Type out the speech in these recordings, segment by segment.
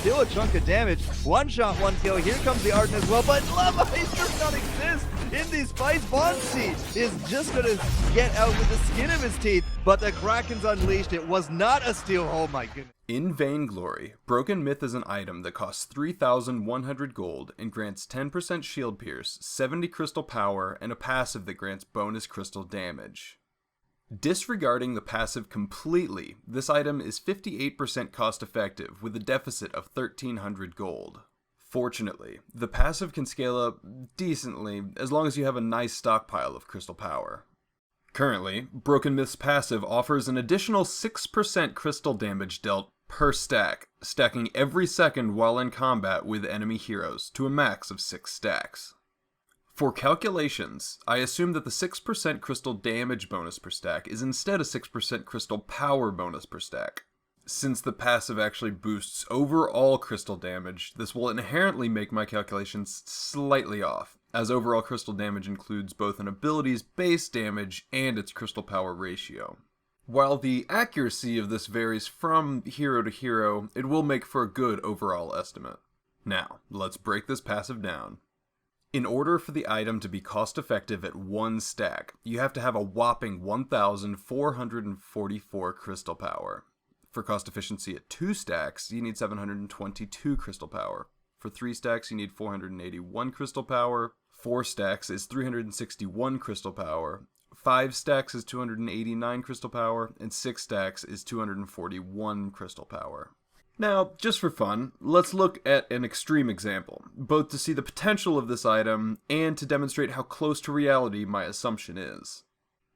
still a chunk of damage. One shot, one kill. Here comes the Arden as well, but Levi's does not exist in these fights. Bonsi is just gonna get out with the skin of his teeth, but the Kraken's unleashed. It was not a steal. Oh my goodness. In Vainglory, Broken Myth is an item that costs 3,100 gold and grants 10% shield pierce, 70 crystal power, and a passive that grants bonus crystal damage. Disregarding the passive completely, this item is 58% cost effective with a deficit of 1,300 gold. Fortunately, the passive can scale up decently as long as you have a nice stockpile of crystal power. Currently, Broken Myth's passive offers an additional 6% crystal damage dealt per stack, stacking every second while in combat with enemy heroes to a max of 6 stacks. For calculations, I assume that the 6% crystal damage bonus per stack is instead a 6% crystal power bonus per stack. Since the passive actually boosts overall crystal damage, this will inherently make my calculations slightly off, as overall crystal damage includes both an ability's base damage and its crystal power ratio. While the accuracy of this varies from hero to hero, it will make for a good overall estimate. Now, let's break this passive down. In order for the item to be cost effective at 1 stack, you have to have a whopping 1,444 crystal power. For cost efficiency at 2 stacks, you need 722 crystal power. For 3 stacks, you need 481 crystal power. 4 stacks is 361 crystal power. 5 stacks is 289 crystal power, and 6 stacks is 241 crystal power. Now, just for fun, let's look at an extreme example, both to see the potential of this item and to demonstrate how close to reality my assumption is.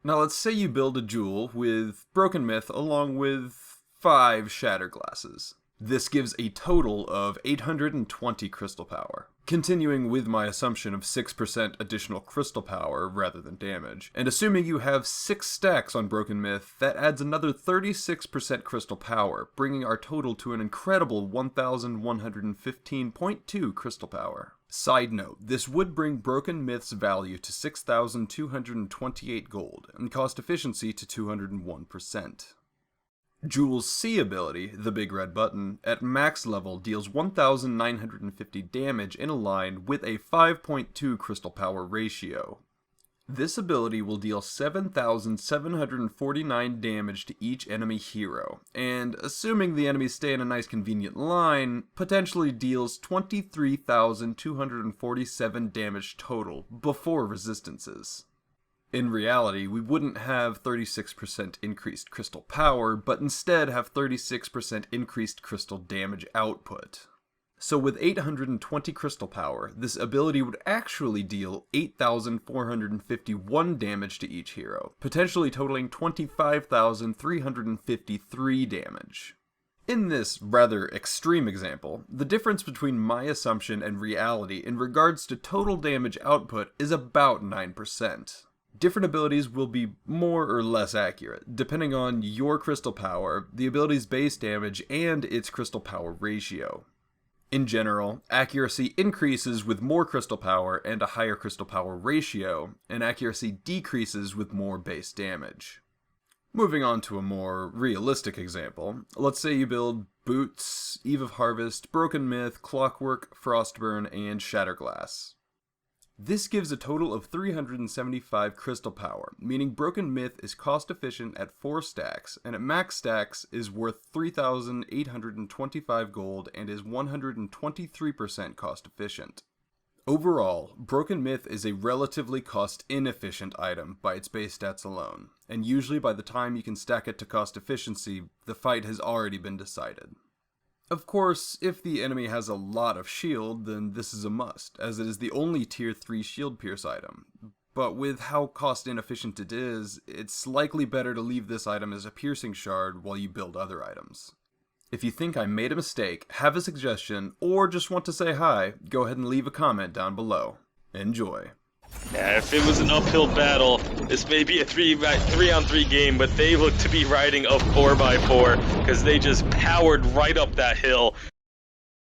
Now let's say you build a jewel with Broken Myth along with 5 Shatter Glasses. This gives a total of 820 crystal power. Continuing with my assumption of 6% additional crystal power rather than damage, and assuming you have 6 stacks on Broken Myth, that adds another 36% crystal power, bringing our total to an incredible 1,115.2 crystal power. Side note, this would bring Broken Myth's value to 6,228 gold, and cost efficiency to 201%. Jewel's C ability, the big red button, at max level deals 1,950 damage in a line with a 5.2 crystal power ratio. This ability will deal 7,749 damage to each enemy hero, and assuming the enemies stay in a nice convenient line, potentially deals 23,247 damage total before resistances. In reality, we wouldn't have 36% increased crystal power, but instead have 36% increased crystal damage output. So with 820 crystal power, this ability would actually deal 8,451 damage to each hero, potentially totaling 25,353 damage. In this rather extreme example, the difference between my assumption and reality in regards to total damage output is about 9%. Different abilities will be more or less accurate, depending on your crystal power, the ability's base damage, and its crystal power ratio. In general, accuracy increases with more crystal power and a higher crystal power ratio, and accuracy decreases with more base damage. Moving on to a more realistic example, let's say you build Boots, Eve of Harvest, Broken Myth, Clockwork, Frostburn, and Shatterglass. This gives a total of 375 crystal power, meaning Broken Myth is cost efficient at 4 stacks, and at max stacks is worth 3,825 gold and is 123% cost efficient. Overall, Broken Myth is a relatively cost inefficient item by its base stats alone, and usually by the time you can stack it to cost efficiency, the fight has already been decided. Of course, if the enemy has a lot of shield, then this is a must, as it is the only tier 3 shield pierce item. But with how cost inefficient it is, it's likely better to leave this item as a piercing shard while you build other items. If you think I made a mistake, have a suggestion, or just want to say hi, go ahead and leave a comment down below. Enjoy. Yeah, if it was an uphill battle, this may be a 3-on-3 game, but they look to be riding a 4x4 because they just powered right up that hill.